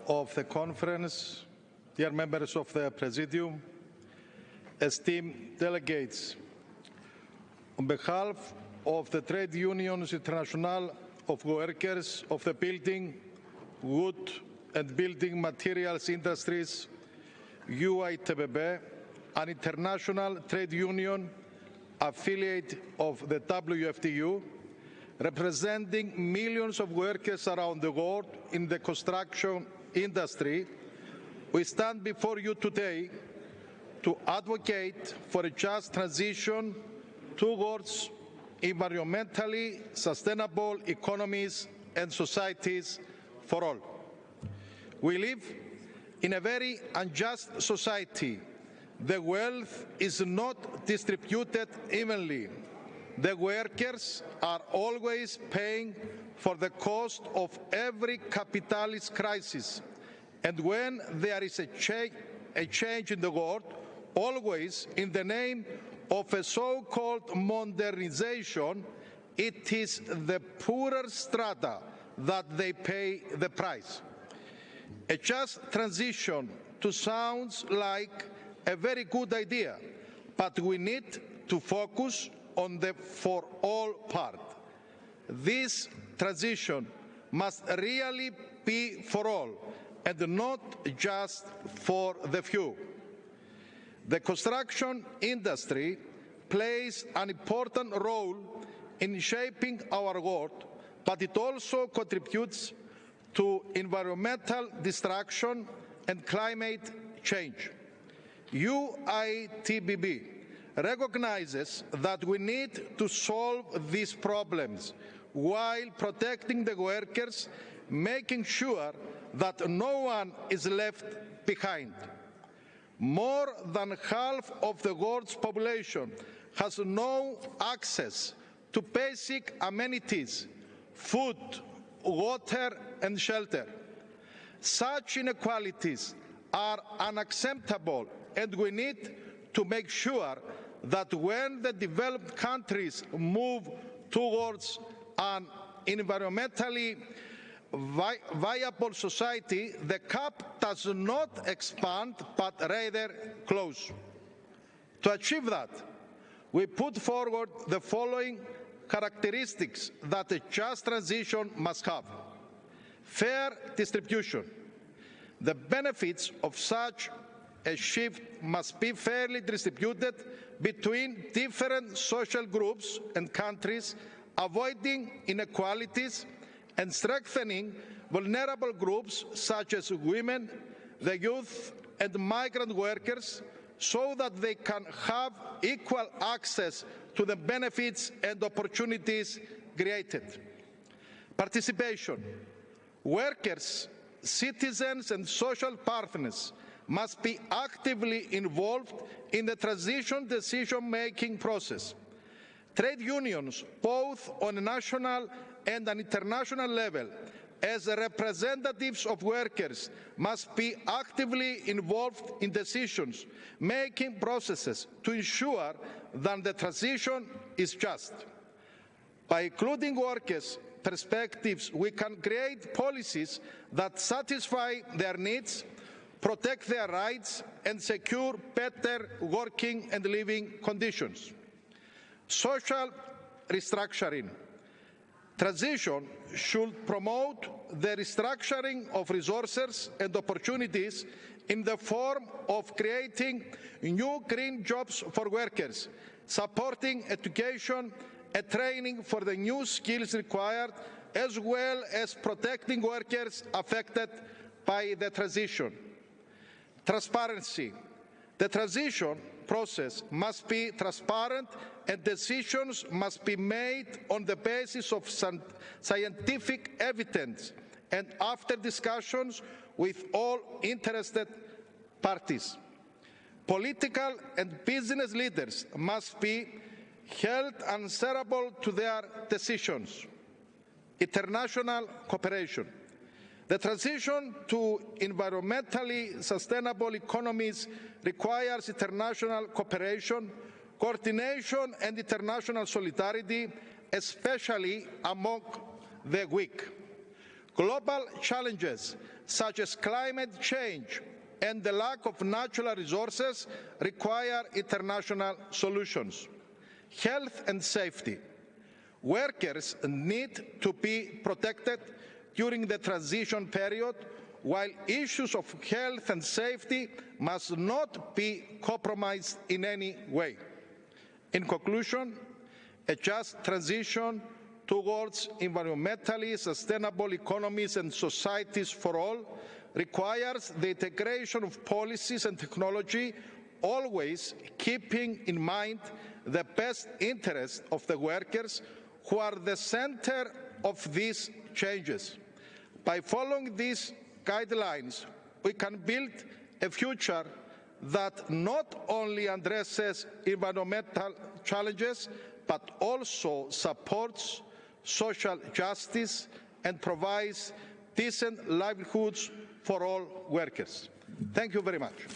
of the conference, dear members of the Presidium, esteemed delegates, on behalf of the Trade Unions International of Workers of the Building, Wood and Building Materials Industries, UITBB, an international trade union affiliate of the WFTU, representing millions of workers around the world in the construction industry, we stand before you today to advocate for a just transition towards environmentally sustainable economies and societies for all. We live in a very unjust society. The wealth is not distributed evenly. The workers are always paying for the cost of every capitalist crisis. And when there is a change in the world, always in the name of a so-called modernization, it is the poorer strata that they pay the price. A just transition sounds like a very good idea, but we need to focus on the for all part. This transition must really be for all and not just for the few. The construction industry plays an important role in shaping our world, but it also contributes to environmental destruction and climate change. UITBB recognizes that we need to solve these problems while protecting the workers, making sure that no one is left behind. More than half of the world's population has no access to basic amenities, food, water, and shelter. Such inequalities are unacceptable, and we need to make sure that when the developed countries move towards an environmentally viable society, the gap does not expand but rather close. To achieve that, we put forward the following characteristics that a just transition must have. Fair distribution. The benefits of such a shift must be fairly distributed between different social groups and countries, avoiding inequalities and strengthening vulnerable groups such as women, the youth, and migrant workers, so that they can have equal access to the benefits and opportunities created. Participation. Workers, citizens, and social partners must be actively involved in the transition decision-making process. Trade unions, both on a national and an international level, as representatives of workers, must be actively involved in decision-making processes to ensure that the transition is just. By including workers' perspectives, we can create policies that satisfy their needs, protect their rights, and secure better working and living conditions. Social restructuring. Transition should promote the restructuring of resources and opportunities in the form of creating new green jobs for workers, supporting education and training for the new skills required, as well as protecting workers affected by the transition. Transparency. The transition process must be transparent and decisions must be made on the basis of scientific evidence and after discussions with all interested parties. Political and business leaders must be held answerable to their decisions. International cooperation. The transition to environmentally sustainable economies requires international cooperation, coordination, and international solidarity, especially among the weak. Global challenges such as climate change and the lack of natural resources require international solutions. Health and safety. Workers need to be protected during the transition period, while issues of health and safety must not be compromised in any way. In conclusion, a just transition towards environmentally sustainable economies and societies for all requires the integration of policies and technology, always keeping in mind the best interests of the workers, who are the center of these changes. By following these guidelines, we can build a future that not only addresses environmental challenges, but also supports social justice and provides decent livelihoods for all workers. Thank you very much.